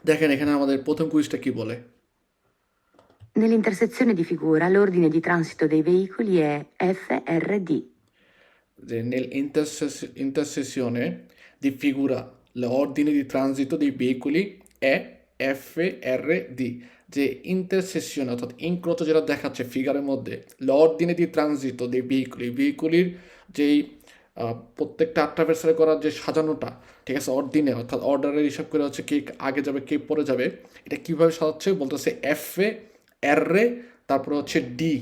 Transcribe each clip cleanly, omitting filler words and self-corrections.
দেখেন এখানে আমাদের প্রথম কুইজটা কি বলে। Nell'intersezione di figura l'ordine di transito dei veicoli è FRD. যে nel intersezione di figura l'ordine di transito dei veicoli è FRD, যে ইন্টারসেকশন অর্থাৎ ইনক্রোচ যেটা দেখাচ্ছে ফিগারের মধ্যে l'ordine di transito dei veicoli ভেহিকুলির যেই প্রত্যেকটা ট্রাভার্সাল করার যে সাজানোটা, ঠিক আছে, অর্ডিনে অর্থাৎ অর্ডারের হিসাব করে হচ্ছে কে আগে যাবে কে পরে যাবে, এটা কীভাবে সাজাচ্ছে বলতেছে এফ এ আর এ তারপরে হচ্ছে ডি।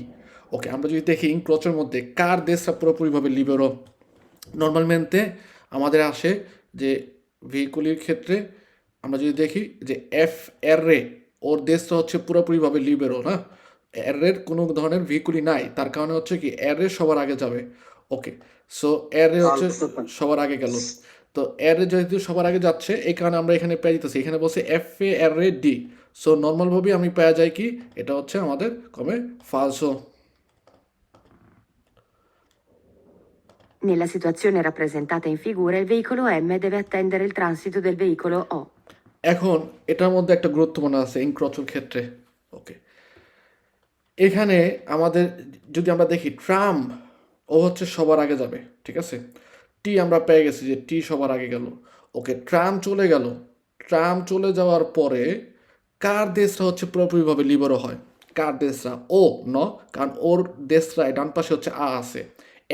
ওকে, আমরা যদি দেখি ইনক্রোচের মধ্যে কার দেশটা পুরোপুরিভাবে লিবেরো, নর্মালমেন্টে আমাদের আসে যে ভেহিকুলির ক্ষেত্রে আমরা যদি দেখি যে এফ আর এ ওর দেশটা হচ্ছে পুরোপুরিভাবে লিবেরো না, আর এর কোনো ধরনের ভেহিকুলই নাই, তার কারণে হচ্ছে কি আর এ সবার আগে যাবে। ওকে, সো আর এ হচ্ছে সবার আগে গেল। তো আর এ যেহেতু সবার আগে যাচ্ছে এই কারণে আমরা এখানে পেয়ে যেতেছি, এখানে বলছে F A R A D. So নর্মালভাবে আমি পেয়ে যাই কি এটা হচ্ছে আমাদের কমে ফালসো। Nella situazione rappresentata in figura, il veicolo M deve attendere il transito del veicolo O. এখন এটার মধ্যে একটা গুরুত্বপূর্ণ আছে ইনক্রচের ক্ষেত্রে। ওকে, এখানে আমাদের যদি আমরা দেখি ট্রাম ও হচ্ছে সবার আগে যাবে, ঠিক আছে, টি আমরা পেয়ে গেছি যে টি সবার আগে গেল। ওকে, ট্রাম চলে গেল, ট্রাম চলে যাওয়ার পরে কার দেশটা হচ্ছে পুরোপুরিভাবে লিবারও হয়, কার দেশরা ও ন, কারণ ওর দেশরায় ডান পাশে হচ্ছে আ আছে।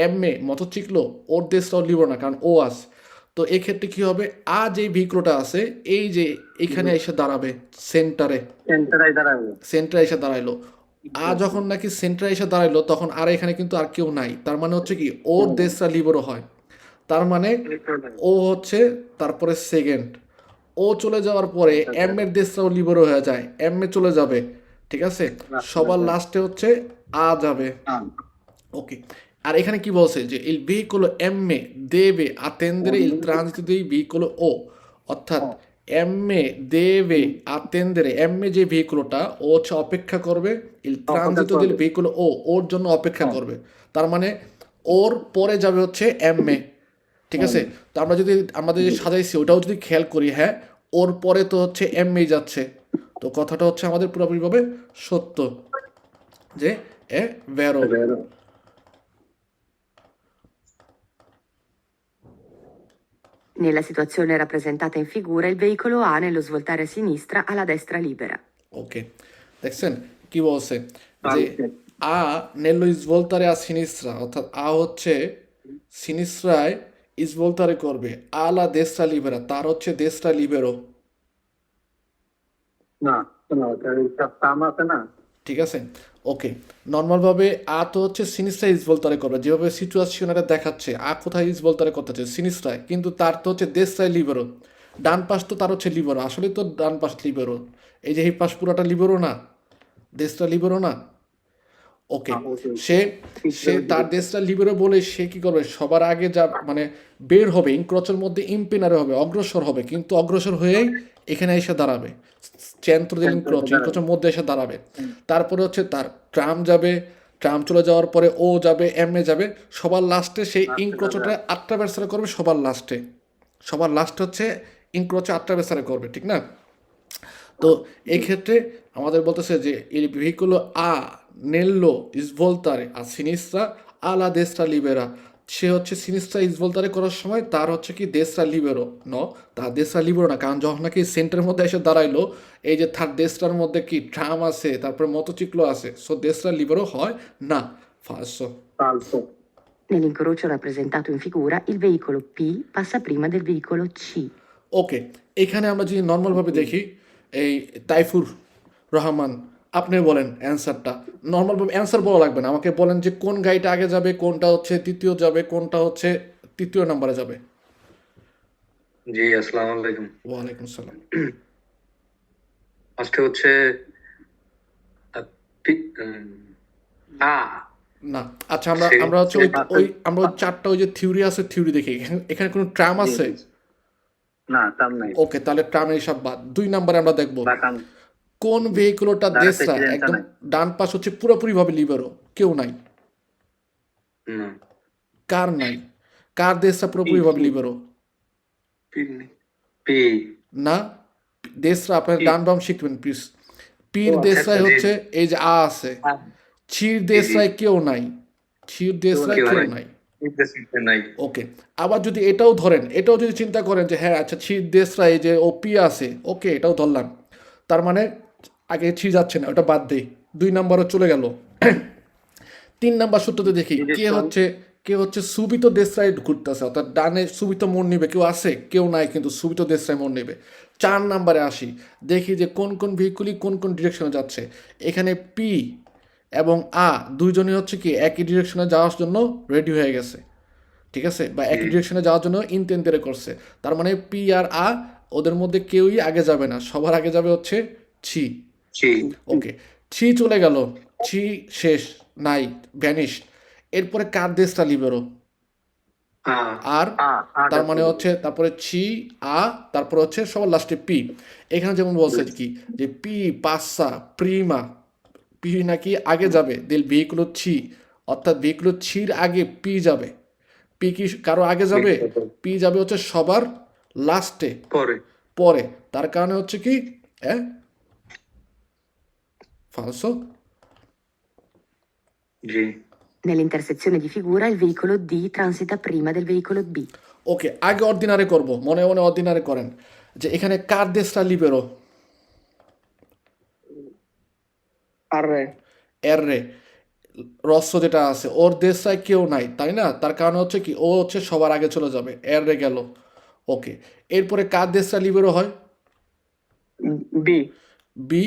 এম এ মতোচিকলো ওর দেশটাও লিবার না কারণ ও আছে। তো এক্ষেত্রে কি হবে, আ যে ভেহিকুলটা আছে এই যে এখানে এসে দাঁড়াবে সেন্টারে, সেন্টারে এসে দাঁড়াইলো। যখন নাকি সেন্টারে এসে দাঁড়াইলো তখন আর এখানে কিন্তু আর কেউ নাই, তার মানে হচ্ছে কি ওর দেশটা লিবারও হয়, তার মানে ও হচ্ছে তারপরে সেকেন্ড। ও চলে যাওয়ার পরে এম এর দেশটাও লিবারও হয়ে যায়, এম এ চলে যাবে, ঠিক আছে, সবার লাস্টে হচ্ছে যাবে। ওকে, আর এখানে কি বলছে যে il veicolo M deve attendere il transito dei veicolo O, অর্থাৎ এম এ দেবে attendere, এম এ যে ভেহিকুলোটা ও হচ্ছে অপেক্ষা করবে il transito del veicolo O, ওর জন্য অপেক্ষা করবে, তার মানে ওর পরে যাবে হচ্ছে এম এ, ঠিক আছে। তো আমরা যদি আমাদের যে সাজাইছি ওটাও যদি খেয়াল করি, হ্যাঁ, ওর পরে তো হচ্ছে এম এ যাচ্ছে, তো কথাটা হচ্ছে আমাদের পুরোপুরিভাবে সত্য যে এ ভেরো। Nella situazione rappresentata in figura, il veicolo A nello svoltare a sinistra ha la destra libera. ওকে, দেখছেন কি বলছে যে আ নেল্লো ইসভোলতারে আ সিনিস্ট্রা, অর্থাৎ হচ্ছে সিনিস্ট্রায় ইসভোলতারে করবে, আলা দেশটা লিবেরা, তার হচ্ছে দেশটা লিবেরো। না, শোনো, ওটা তাম আছে না। ঠিক আছে, ওকে, নর্মালভাবে তো হচ্ছে সিনিস্ট্রা ইসভোলতারে করবে, যেভাবে সিচুয়েশনটা দেখাচ্ছে কোথায় ইসভোলতারে করতেছে সিনিস্ট্রায়, কিন্তু তার তো হচ্ছে দেশটাই লিবেরো, ডান পাশ তো তার হচ্ছে লিবেরো, আসলে তো ডান পাশ লিবেরো, এই যে এই পাশ পুরাটা লিবেরো না, দেশটা লিবেরো না। ওকে, সে সে তার দেশটা লিবেরো বলে সে কি করবে সবার আগে যা মানে বের হবে ইনক্রচের মধ্যে ইম্পিনারে হবে, অগ্রসর হবে, কিন্তু অগ্রসর হয়েই এখানে এসে দাঁড়াবে, চেন্ত্র দিল ইনক্রচ ইনক্রচের মধ্যে এসে দাঁড়াবে। তারপরে হচ্ছে তার ট্রাম যাবে, ট্রাম চলে যাওয়ার পরে ও যাবে, এম এ যাবে, সবার লাস্টে সেই ইনক্রচটা আটটা বেসারে করবে, সবার লাস্টে, সবার লাস্ট হচ্ছে ইনক্রচে আটটা বেসারে করবে, ঠিক না। তো এই ক্ষেত্রে আমাদের বলতেছে যে il veicolo A nello svoltare a sinistra ha la destra libera, সে হচ্ছে সিনিস্ট্রা ইসভোলতারে করার সময় তার হচ্ছে কি দেশটা লিবেরো ন, তার দেশটা লিবেরো না, কারণ যখন নাকি সেন্টারের মধ্যে এসে দাঁড়াইলো এই যে তার দেশটার মধ্যে কি ট্রাম আছে তারপরে মোটরসাইকেল আছে, সো দেশটা লিবেরো হয় না, ফালসো। Nell'incrocio rappresentato in figura, il veicolo P passa prima del veicolo C. ওকে, এখানে আমরা যদি নর্মালভাবে দেখি এই তাইফুর রহমান, আপনি বলেন অ্যান্সারটা, নর্মালভাবে অ্যান্সার বলা লাগবে না, আমাকে বলেন যে কোন গাড়িটা আগে যাবে, কোনটা হচ্ছে তৃতীয় যাবে, কোনটা হচ্ছে তৃতীয় নাম্বারে যাবে। জি, আসসালামু আলাইকুম। ওয়ালাইকুম আসসালাম। ফার্স্টে হচ্ছে আ, আ না, আচ্ছা, আমরা আমরা হচ্ছে ওই ওই আমরা ওই চারটা ওই যে থিওরি আছে থিওরি দেখি, এখানে কোনো ট্রাম আছে? না, তাম নাই। ওকে, তাহলে ট্রামের হিসাব বাদ। 2 নাম্বারে আমরা দেখবো কোন ভেহিকুলোটা দেশরা একদম ডান পাশ হচ্ছে পুরোপুরিভাবে লিবেরো, কেউ নাই, কার নাই, কার দেশটা পুরোপুরিভাবে লিবেরো পি না, দেশরা আপনার জি। ডান বাম শিখবেন প্লিজ। পির ও আচ্ছা, দেশরায় জি। হচ্ছে এই যে আ আছে, ছির জি, জি। দেশরায় কেউ নাই, ছির দেশরায় কেউ কেউ নাই। নাই। নাই। ওকে, আবার যদি এটাও ধরেন, এটাও যদি চিন্তা করেন যে হ্যাঁ আচ্ছা ছির দেশরায় যে ও পি আছে, ওকে এটাও ধরলাম, তার মানে আগে ছি যাচ্ছে না, ওটা বাদ দেই, 2 নাম্বারও চলে গেল। 3 নাম্বার সূত্রতে দেখি ডিরেকশন। কে হচ্ছে সুবিত দেশরায় ঘুরতেছে, অর্থাৎ ডানে সুবিত মোড় নিবে, কেউ আছে কেউ নাই, কিন্তু সুবিত দেশরায় মোড় নেবে। 4 নাম্বারে আসি, দেখি যে কোন কোন ভেহিকুলই কোন কোন ডিরেকশনে যাচ্ছে। এখানে পি এবং আ দুইজনই হচ্ছে কি একই ডিরেকশনে যাওয়ার জন্য রেডি হয়ে গেছে, ঠিক আছে, বা জি, একই ডিরেকশনে যাওয়ার জন্য ইনটেন্ডেড করছে। তার মানে পি আর আ ওদের মধ্যে কেউই আগে যাবে না, সবার আগে যাবে হচ্ছে ছি। জি। ওকে, ছি চলে গেল, ছি শেষ, নাই, ভ্যানিশ। এরপরে কার দেশটা লিবেরো, আর তার মানে হচ্ছে তারপরে ছি, আ, তারপরে হচ্ছে সবার লাস্টে পি। এখানে যেমন বলছে কি যে পি পাসা প্রিমা, পি নাকি আগে যাবে দিল ভেহিকুলো ছি, অর্থাৎ ভেহিকুলো ছির আগে পি যাবে। পি কি কারো আগে যাবে? পি যাবে হচ্ছে সবার লাস্টে, পরে। পরে। তার কারণে হচ্ছে কি হ্যাঁ ফালসো। জি। Nell'intersezione di figura il veicolo D transita prima del veicolo B. ওকে, আগে অর্ডিনারি করব, মনে মনে অর্ডিনারি করেন যে এখানে কার দেশটা লিবেরো, আর এর রে রস্য যেটা আছে ওর দেশটায় কেউ নাই, তাই না? তার কারণ হচ্ছে কি ও হচ্ছে সবার আগে চলে যাবে, এর রে গেল। ওকে, এরপরে কার দেশটা লিবেরো হয়? বি। বি।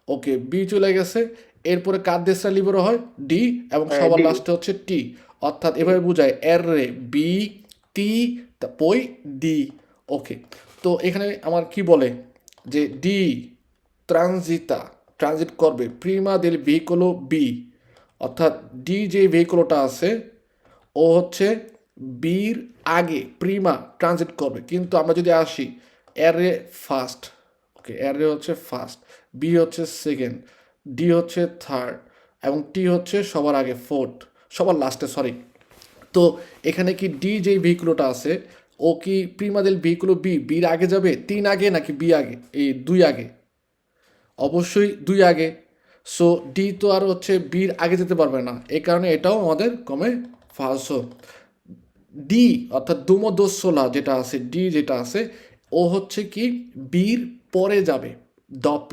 ওকে, বি চলে গেছে। এরপরে কার দেশটা লিবেরো হয়? ডি, এবং সবার ডি। লাস্টে হচ্ছে টি। অর্থাৎ এভাবে বোঝায় এর রে বি, টি, পই ডি। ওকে, তো এখানে আমার কি বলে যে ডি ট্রানজিট করবে প্রিমা del ভেহিকলো বি, অর্থাৎ ডি যে ভেহিকলটা আছে ও হচ্ছে বির আগে প্রিমা ট্রানজিট করবে। কিন্তু আমরা যদি আসি এর এ ফার্স্ট, ওকে এর এ হচ্ছে ফার্স্ট, বি হচ্ছে সেকেন্ড, ডি হচ্ছে থার্ড, এবং টি হচ্ছে সবার আগে ফোর্থ, সবার লাস্টে সরি। তো এখানে কি ডি যেই ভেহিকুলোটা আছে ও কি প্রিমাদের ভেহিকুলো বি, বির আগে যাবে 3 আগে নাকি বি আগে, এই 2 আগে? অবশ্যই 2 আগে। সো ডি তো আর হচ্ছে বির আগে যেতে পারবে না, এই কারণে এটাও আমাদের কমে ফালসো। ডি অর্থাৎ দুমোদোসোলা যেটা আছে, ডি যেটা আছে ও হচ্ছে কি বির পরে যাবে, দপ,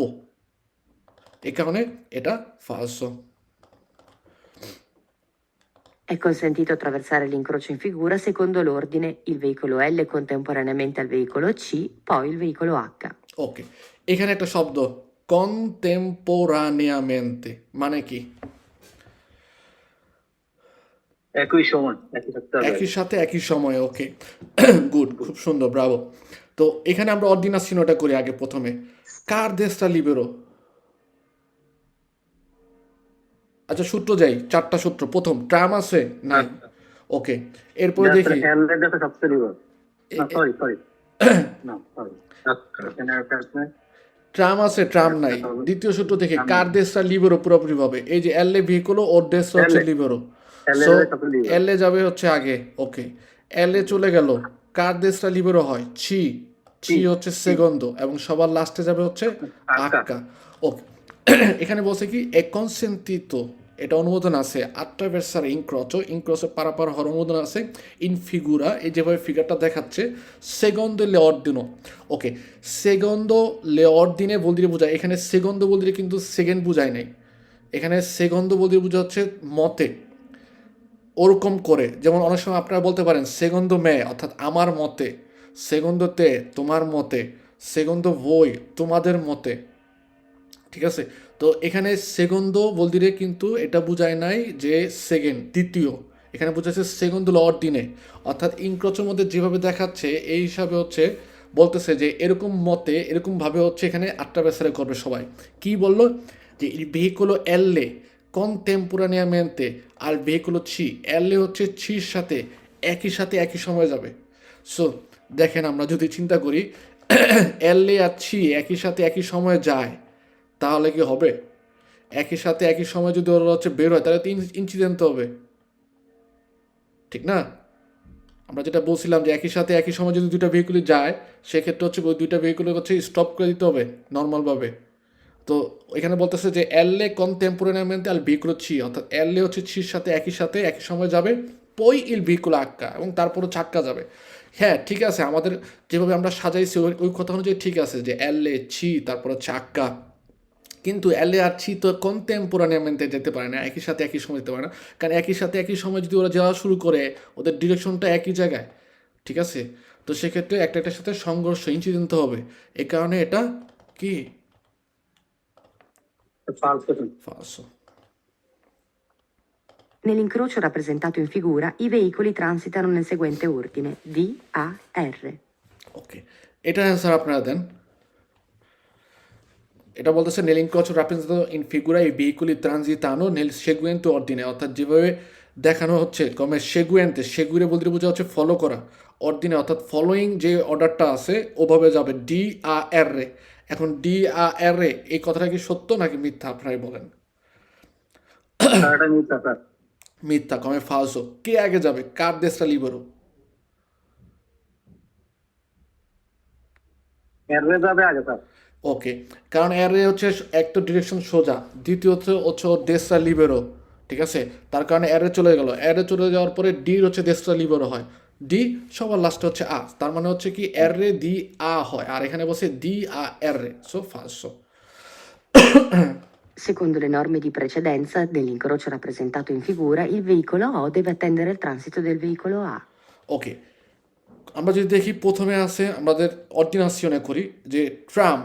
এই কারণে এটা ফালসো। È consentito attraversare l'incrocio in figura secondo l'ordine il veicolo L contemporaneamente al veicolo C, poi il veicolo H. ওকে, এখানে একটা শব্দ কন্টেম্পোরানিয়ামেন্তে মানে কি? একই সময়, একই সপ্তাহে। একই সাথে একই সময়ে, ওকে গুড, খুব সুন্দর, ব্রাভো। তো এখানে আমরা অর্ডিনাসিনোটা করি আগে প্রথমে। কার দেশটা লিবেরো? আচ্ছা সূত্র যাই, 4টা সূত্র। প্রথম ট্রাম আছে নাই, ওকে। এরপরে দেখি এল এর কাছে সবচেয়ে লিভার। না এ- সরি সরি। না সরি। এখানে একটা আছে। ট্রাম আছে, ট্রাম নাই। দ্বিতীয় সূত্র দেখি কার দেশটা লিবেরো পুরোপুরি ভাবে, এই যে এল এ ভেহিকুলো ওর দেশটা হচ্ছে লিবেরো, এল সো এর কাছে লিভার। এল এ যাবে হচ্ছে আগে, ওকে। এল এ চলে গেল, কার দেশটা লিবেরো হয়? ছি, ছি হচ্ছে সেগন্দ, এবং সবার লাস্টে যাবে হচ্ছে আক্কা, ওকে। এখানে বলছে কি এ কনসেন্টিতো, এটা অনুমোদন আছে attraversare incrocio, ইনক্রচে পারাপার হওয়ার অনুমোদন আছে ইন ফিগুরা, এই যেভাবে ফিগারটা দেখাচ্ছে, সেগন্দ লে অর্ডিনো। ওকে, সেগন্দ লে অর্ডিনে বলদিরে বোঝায়, এখানে সেগন্দ বলদিরে কিন্তু সেকেন্ড বোঝায় নাই, এখানে সেগন্দ বলদিরে বোঝা হচ্ছে মতে, ওরকম করে। যেমন অনেক সময় আপনারা বলতে পারেন সেগন্দ মে অর্থাৎ আমার মতে, সেগন্দ তে তোমার মতে, সেগন্দ ভই তোমাদের মতে, ঠিক আছে। তো এখানে সেগন্দ বলদিরে কিন্তু এটা বোঝায় নাই যে সেকেন্ড দ্বিতীয়, এখানে বোঝাচ্ছে সেগন্দ অর্ডিনে, অর্থাৎ ইনক্রোচের মধ্যে যেভাবে দেখাচ্ছে এই হিসাবে হচ্ছে বলতেছে যে এরকম মতে এরকমভাবে হচ্ছে এখানে আটটা বেসারে করবে সবাই। কি বললো যে এই ভেহিকুলো এললে কনটেম্পোরানিয়ামেন্তে আর ভেহিকুলো ছি, এললে হচ্ছে ছির সাথে একই সময় যাবে। সো দেখেন আমরা যদি চিন্তা করি এললে আর ছি একই সাথে একই সময়ে যায় তাহলে কি হবে? একই সাথে একই সময় যদি ওরা হচ্ছে বের হয় তাহলে তো ইনসিডেন্ট হবে, ঠিক না? আমরা যেটা বলছিলাম যে একই সাথে একই সময় যদি দুইটা ভেহিকুলই যায়, সেক্ষেত্রে হচ্ছে ওই দুইটা ভেহিকুলের হচ্ছে স্টপ করে দিতে হবে নর্মালভাবে। তো এখানে বলতেছে যে এলে contemporaneamente al veicolo C, অর্থাৎ এলে হচ্ছে ছির সাথে একই সময় যাবে, পই ইল veicolo আক্কা, এবং তারপর হচ্ছে আক্কা যাবে। হ্যাঁ ঠিক আছে, আমাদের যেভাবে আমরা সাজাইছি ওই কথা অনুযায়ী ঠিক আছে যে এলে ছি তারপর হচ্ছে আক্কা, কিন্তু এলে আর ছি তো কন্টেম্পোরানিয়ামেন্টে যেতে পারে না, একই সাথে একই সময় যেতে পারে না, কারণ একই সাথে একই সময় যদি ওরা যাওয়া শুরু করে ওদের ডিরেকশনটা একই জায়গায়, ঠিক আছে? তো সেক্ষেত্রে একটার সাথে সংঘর্ষ ইনসিডেন্ট হবে, এ কারণে এটা কি Falso. falso. Nell'incrocio rappresentato in figura, i veicoli transitano nel seguente ordine: D, A, R. ওকে, এটা অ্যান্সার আপনারা দেন। এটা বলতেছে নেলিংক্রোচো রাপ্রেজেন্টাতো ইন ফিগুরা এই ভেহিকুলি ট্রানজিতানো নেল সেগুয়েন্তে অর্ডিনে, অর্থাৎ যেভাবে দেখানো হচ্ছে কমে সেগুয়েন্তে, সেগুরে বলতে বোঝা হচ্ছে ফলো করা, অর্ডিনে অর্থাৎ ফলোয়িং যে অর্ডারটা আছে ওভাবে যাবে ডি আ এর রে। এখন ডি আ এর রে এই কথাটা কি সত্য নাকি মিথ্যা আপনারাই বলেন। Sarà inizia, sir. মিথ্যা, কমে ফালসো। কে আগে যাবে, কার দেশটা লিবেরো? R যাবে আগে, স্যার। ওকে, কারণ এর রে হচ্ছে এক তো ডিরেকশন সোজা, দ্বিতীয়ত হচ্ছে ওর দেশটা লিবেরো, ঠিক আছে? তার কারণে এর রে চলে গেল, এর রে চলে যাওয়ার পরে ডির হচ্ছে দেশটা লিবেরো হয়, ডি সবার লাস্টে হচ্ছে আ, তার মানে হচ্ছে কি এর রে দি আ হয়, আর এখানে বসে দি আ এর রে, so ফালসো। Secondo le norme di precedenza dell'incrocio rappresentato in figura, il veicolo O deve attendere il transito del veicolo A. ওকে, আমরা যদি দেখি প্রথমে আছে আমাদের অর্ডিনাসিয়নে করি যে ট্রাম,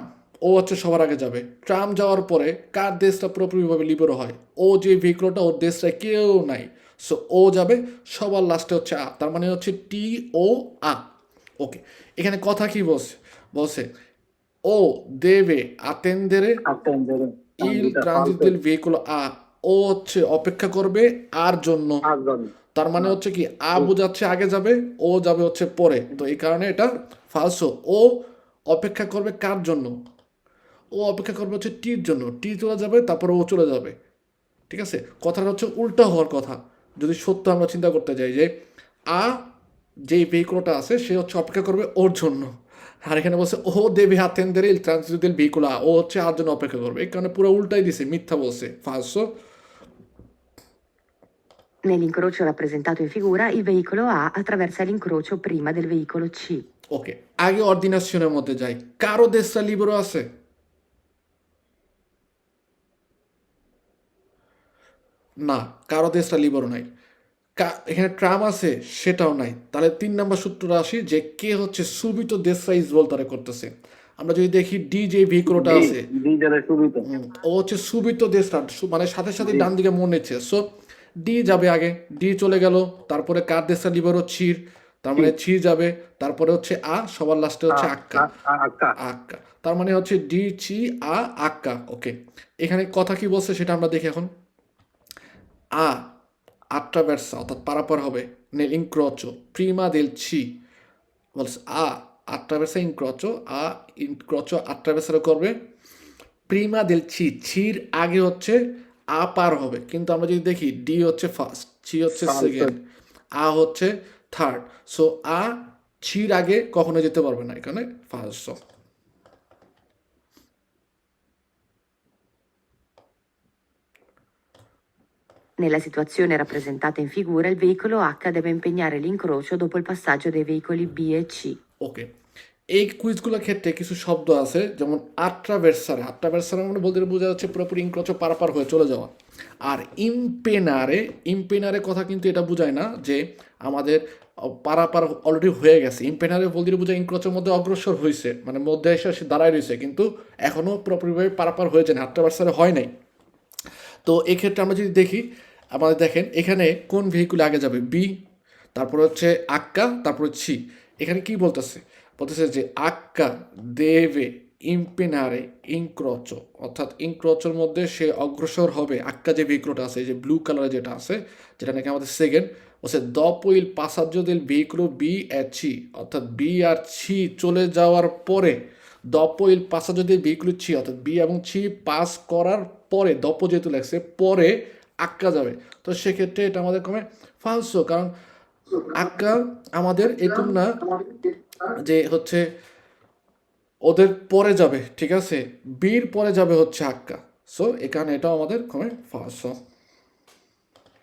ও হচ্ছে সবার আগে যাবে, ট্রাম যাওয়ার পরে কার দেশটা পুরোপুরিভাবে লিবেরো হয়, ও যে ভেহিকুলটা ওর দেশটায় কেউ নাই, সো ও যাবে সবার লাস্টে হচ্ছে আ, তার মানে হচ্ছে টি ও আ। ওকে, এখানে কথা কি বলছে, বলছে ও দেবে আতেন্দেরে Attendere. ইল Transita, ট্রানজিট falso. দেল ভেহিকুল আ, ও হচ্ছে অপেক্ষা করবে আর জন্য, Azzone. তার মানে হচ্ছে কি আ বোঝাচ্ছে আগে যাবে, ও যাবে হচ্ছে পরে, তো এই কারণে এটা ফালসো। ও অপেক্ষা করবে কার জন্য, ও অপেক্ষা করবে হচ্ছে টির জন্য, টি চলে যাবে তারপরে ও চলে যাবে, ঠিক আছে? কথাটা হচ্ছে উল্টা হওয়ার কথা, যদি সত্য আমরা চিন্তা করতে যাই যে আ যেই ভেহিকুলটা আছে সে হচ্ছে অপেক্ষা করবে ওর জন্য, আর এখানে বলছে ও দেবে হাতেন্দের ইল ট্রানজিট দেল ভেহিকুল আ, ও হচ্ছে আর জন্য অপেক্ষা করবে, এই কারণে পুরো উল্টাই দিছে, মিথ্যা বলছে, ফালসো। Nell'incrocio rappresentato in figura, il veicolo A attraversa l'incrocio prima del veicolo C. ওকে, আগে অর্ডিনাসিয়নের মধ্যে যাই, কারো দেশটা লিবেরো আছে? না, কারো দেশটা লিবেরো নাই। এখানে ট্রাম আছে সেটাও নাই, তাহলে 3 নম্বর সূত্রটা আসি যে কে হচ্ছে সুবিত দেশটা ইসবল তারা করতেছে। আমরা যদি দেখি ডি যে ভেহিকুলটা আছে, Di deve subito. ও হচ্ছে সুবিত দেশটা, মানে সাথে সাথে ডান দিকে মনে নিচ্ছে, সো ডি যাবে আগে, ডি চলে গেল, তারপরে কার দেশটা লিবেরো ছির, তার মানে ছি যাবে, তারপরে হচ্ছে আ, সবার লাস্টে হচ্ছে আক্কা, H. আক্কা, তার মানে হচ্ছে ডি ছি আ আক্কা। ওকে, এখানে কথা কি বলছে সেটা আমরা দেখি এখন। আ attraversa অর্থাৎ পারাপার হবে nel incrocio prima del C, বলছে আ attraversa incrocio, আ incrocio attraversare করবে প্রিমা দেল ছি, ছির আগে হচ্ছে আ পার হবে, কিন্তু আমরা যদি দেখি ডি হচ্ছে ফার্স্ট, ছি হচ্ছে Falso. সেকেন্ড, আ হচ্ছে থার্ড, সো আ ছির আগে কখনো যেতে পারবে না, এখানে first. Nella situazione rappresentata in figura, il veicolo H deve impegnare l'incrocio dopo il passaggio dei veicoli B e C. ওকে, এই কুইজগুলোর ক্ষেত্রে কিছু শব্দ আছে যেমন আট্রাভেরসারে, আট্রাভেরসারে মানে বলতে বোঝা যাচ্ছে পুরোপুরি ইনক্রোচো পারাপার হয়ে চলে যাওয়া, আর ইমপেনারে, ইমপেনারে কথা কিন্তু এটা বোঝায় না যে আমাদের পারাপার অলরেডি হয়ে গেছে, ইমপেনারে বলতে বোঝায় ইনক্রোচের মধ্যে অগ্রসর হয়েছে, মানে মধ্যে এসে সে দাঁড়ায় রয়েছে কিন্তু এখনও পুরোপুরিভাবে পারাপার হয়েছে না, আট্রাভেরসারে হয় নাই। তো এক্ষেত্রে আমরা যদি দেখি, আমাদের দেখেন এখানে কোন ভেহিকুল আগে যাবে, বি, তারপর হচ্ছে আক্কা, তারপর ছি, এখানে কি বলতেছে, বলতেছে যে আক্কা দেবে ইম্পেনারে ইনক্রোচো, অর্থাৎ ইনক্রোচোর মধ্যে সে অগ্রসর হবে, আক্কা যে ভেহিকুলটা আছে, যে ব্লু কালারে যেটা আছে, যেটা নাকি আমাদের সেকেন্ড, বলছে dopo il passaggio del veicolo B e C, অর্থাৎ বি আর ছি চলে যাওয়ার পরে, dopo il passaggio del veicolo C, অর্থাৎ বি এবং ছি পাস করার পরে, dopo যেহেতু লেগছে পরে আক্কা যাবে, তো সেক্ষেত্রে এটা আমাদের কমে ফালসো, কারণ আক্কা আমাদের এরকম না যে হচ্ছে ওদের পরে যাবে, ঠিক আছে, বির পরে যাবে হচ্ছে আক্কা। সো এখানে এটাও আমাদের come falso.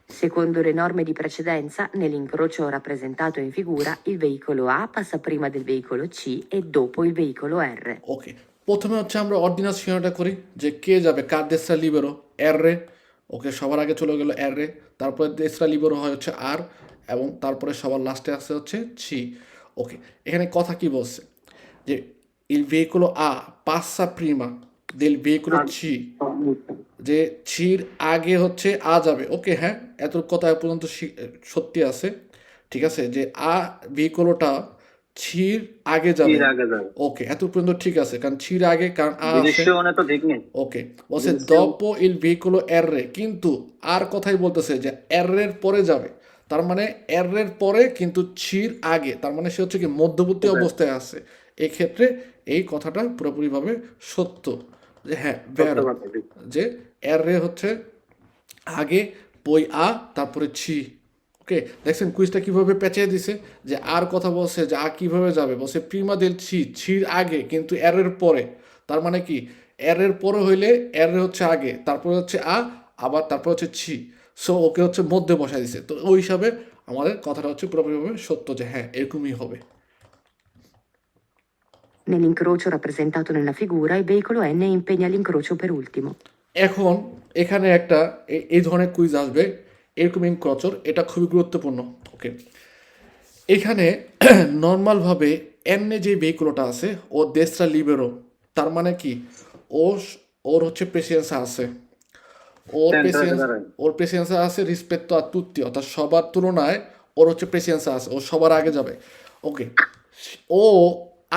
Secondo le norme di precedenza, nell'incrocio rappresentato in figura, il veicolo A passa prima del veicolo C e dopo il veicolo R. ওকে, প্রথমে হচ্ছে আমরা অর্ডিনাল সীমাটা করি যে কে যাবে, কার দেশটা লিবেরো, এর রে। ওকে, সবার আগে চলে গেল এর রে, তারপরে দেশটা লিবেরো হয় হচ্ছে আর, এবং তারপরে সবার লাস্টে আসে হচ্ছে ছি। ওকে, এখানে কথা কি বলছে যে il veicolo A passa prima del veicolo C, যে ছির আগে হচ্ছে আ যাবে। ওকে, হ্যাঁ, এত কথা এ পর্যন্ত সত্যি আছে, ঠিক আছে, যে আ ভেহিকলটা ছির আগে যাবে। তীর আগে যাবে। ওকে, এত পর্যন্ত ঠিক আছে, কারণ ছির আগে, কারণ আ আছে। দৃশ্যমানে তো ঠিক নেই। ওকে, বলছে dopo il veicolo R, কিন্তু আর কথাই বলতেছে যে R এর পরে যাবে, তার মানে R এর পরে কিন্তু ছির আগে, তার মানে সে হচ্ছে কি মধ্যবর্তী অবস্থায় আছে। এই ক্ষেত্রে এই কথাটা পুরোপুরিভাবে সত্য, যে হ্যাঁ ভেরো, যে R এ হচ্ছে আগে, পই আ, তারপরে ছি। ওকে, দেখছেন কুইজটা কিভাবে পেঁচিয়ে দিছে, যে আর কথা বলছে যে আ কিভাবে যাবে, বলছে প্রিমা দেল ছি, ছির আগে কিন্তু এর এর পরে, তার মানে কি এর এর পরে হইলে এর হচ্ছে আগে, তারপরে হচ্ছে আ, আবার তারপর হচ্ছে ছি। সো ওকে হচ্ছে মধ্যে বসাই দিছে, তো ওই হিসাবে আমাদের কথাটা হচ্ছে পুরোপুরিভাবে সত্য, যে হ্যাঁ এরকমই হবে। Nell'incrocio rappresentato nella figura, il veicolo N impegna l'incrocio per ultimo. এখন এখানে একটা এই ধরনের কুইজ আসবে, এরকম ইনক্রচর, এটা খুবই গুরুত্বপূর্ণ। ওকে, এখানে নর্মালভাবে এমনি যে ভেহিকুলটা আছে ও দেশটা লিবেরো, তার মানে কি ও ওর হচ্ছে প্রেসিডেন্সা আছে, ওর প্রেসিডেন্সা আছে রিসপেক্ট আর তুত্তি, অর্থাৎ সবার তুলনায় ওর হচ্ছে প্রেসিডেন্সা আছে, ও সবার আগে যাবে। ওকে, ও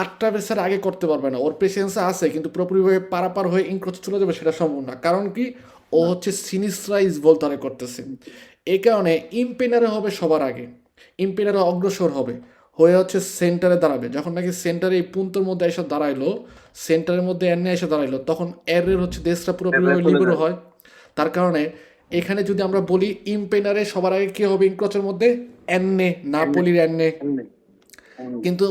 আটটা বেসের আগে করতে পারবে না, ওর প্রেসিডেন্সা আছে কিন্তু পুরোপুরিভাবে পারাপার হয়ে ইনক্রোচ চলে যাবে সেটা সম্ভব না, কারণ কি ও হচ্ছে সিনিস্ট্রাইজ ভোল্টারে করতেছে। এই কারণে ইম্পেনারে হবে সবার আগে, ইম্পেনারে অগ্রসর হবে, হয়ে হচ্ছে সেন্টারে দাঁড়াবে। যখন নাকি সেন্টারে এই পুন্তর মধ্যে এসে দাঁড়াইলো, সেন্টারের মধ্যে এনে এসে দাঁড়াইলো, তখন এর হচ্ছে দেশটা পুরোপুরিভাবে লিবেরো হয়। তার কারণে এখানে যদি আমরা বলি ইম্পেনারে সবার আগে কি হবে ইনক্রোচের মধ্যে, এন্নে, নাপোলির এন্নে, কিন্তু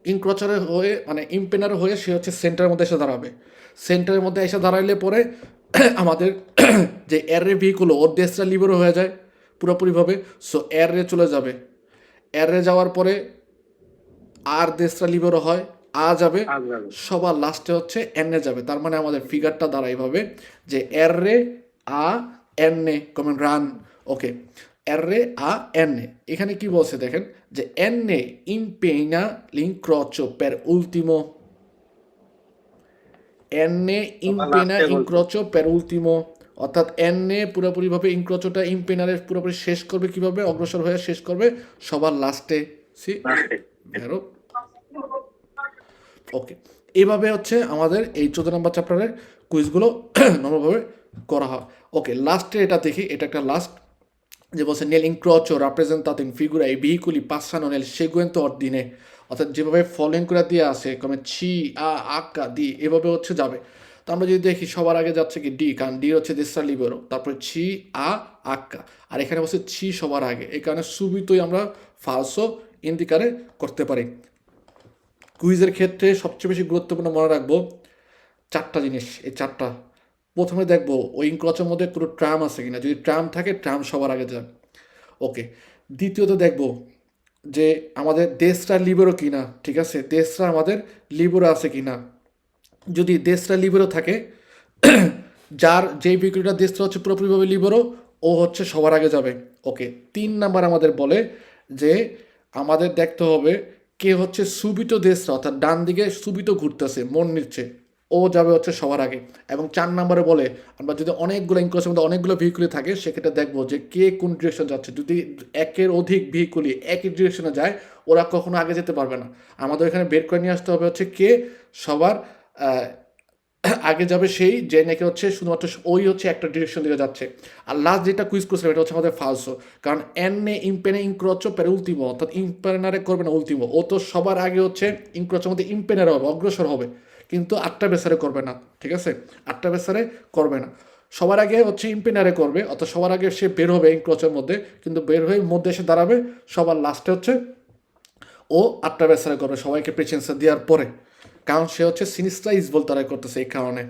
ইনক্রোচারের হয়ে মানে ইম্পেনার হয়ে সে হচ্ছে সেন্টারের মধ্যে এসে দাঁড়াবে। সেন্টারের মধ্যে এসে দাঁড়াইলে পরে আমাদের যে এর রে ভেহিকুল ওর দেশটা লিবেরো হয়ে যায় পুরোপুরিভাবে। সো এর রে চলে যাবে, এর রে যাওয়ার পরে আর দেশটা লিবেরো হয়, আ যাবে, সবার লাস্টে হচ্ছে এনে যাবে। তার মানে আমাদের ফিগারটা দাঁড়ায় এইভাবে যে এর রে আ এনে কমেন রান। ওকে, এর রে আ এনে, এখানে কি বলছে দেখেন, যে এনে impegna l'incrocio per ultimo, এনে impegna l'incrocio per ultimo, অর্থাৎ এনে পুরোপুরিভাবে ইনক্রোচটা ইম্পেনারের পুরোপুরি শেষ করবে, কিভাবে অগ্রসর হয়ে শেষ করবে, সবার লাস্টে। সি ভেরো। ওকে, এইভাবে হচ্ছে আমাদের এই 14 নম্বর চ্যাপ্টারের কুইজগুলো নর্মালভাবে করা হয়। ওকে, লাস্টে এটা দেখি, এটা একটা লাস্ট, যে বলছে নেল ইনক্রোচো রাপ্রেজেন্টাতো ইন ফিগুরা এই ভেহিকুলি পাসানো নেল সেগুয়েন্তো অর্ডিনে, অর্থাৎ যেভাবে ফলোইং করে দিয়ে আসে কমে ছি আ আক্কা দি, এভাবে হচ্ছে যাবে। তো আমরা যদি দেখি সবার আগে যাচ্ছে কি ডি, কারণ ডি হচ্ছে দেশটা লিবেরো, তারপরে ছি আ আক্কা, আর এখানে বলছে ছি সবার আগে, এই কারণে সুবিতই আমরা ফালসো ইন্ডিকারে করতে পারি। কুইজের ক্ষেত্রে সবচেয়ে বেশি গুরুত্বপূর্ণ মনে রাখবো চারটা জিনিস, এই চারটা। প্রথমে দেখবো ওই ইনক্রোচের মধ্যে কোনো ট্রাম আছে কিনা, যদি ট্রাম থাকে ট্রাম সবার আগে যাবে। ওকে, দ্বিতীয়ত দেখবো যে আমাদের দেশটা লিবেরো কিনা, ঠিক আছে, দেশটা আমাদের লিবেরো আছে কিনা, যদি দেশটা লিবেরো থাকে, যার যেই ভেহিকুলটা দেশটা হচ্ছে পুরোপুরিভাবে লিবেরো, ও হচ্ছে সবার আগে যাবে। ওকে, 3 নাম্বার আমাদের বলে যে আমাদের দেখতে হবে কে হচ্ছে সুবিত দেশটা, অর্থাৎ ডান দিকে সুবিত ঘুরতেছে মন নিচ্ছে, ও যাবে হচ্ছে সবার আগে। এবং 4 নাম্বারে বলে আমরা যদি অনেকগুলো ইনক্রোচের মধ্যে অনেকগুলো ভেহিকুলি থাকে, সেক্ষেত্রে দেখবো যে কে কোন ডিরেকশন যাচ্ছে। যদি একের অধিক ভেহিকুলি একই ডিরেকশনে যায়, ওরা কখনো আগে যেতে পারবে না। আমাদের এখানে বের করে নিয়ে আসতে হবে হচ্ছে কে সবার আগে যাবে, সেই যে নাকি হচ্ছে শুধুমাত্র ওই হচ্ছে একটা ডিরেকশন দিকে যাচ্ছে। আর লাস্ট যেটা কুইজ করছিলাম এটা হচ্ছে আমাদের ফালসো, কারণ এনে ইম্পেনে ইনক্রোচো পেরে উলতিমো, অর্থাৎ ইম্পেনারে করবে না উলতিমো, ও তো সবার আগে হচ্ছে ইনক্রোচের মধ্যে ইম্পেনারে হবে, অগ্রসর হবে, কিন্তু আটটা বেসারে করবে না, ঠিক আছে, আটটা বেসারে করবে না। সবার আগে হচ্ছে ইম্পেনারে করবে, অর্থাৎ সবার আগে সে বের হবে ইনক্রোচের মধ্যে, কিন্তু বের হয়ে মধ্যে এসে দাঁড়াবে সবার লাস্টে হচ্ছে ও আট্রাভেসারে করবে সবাইকে প্রেচেন্সা দেওয়ার পরে, কারণ সে হচ্ছে সিনিস্টার ইসবল তারা করতেছে এই কারণে।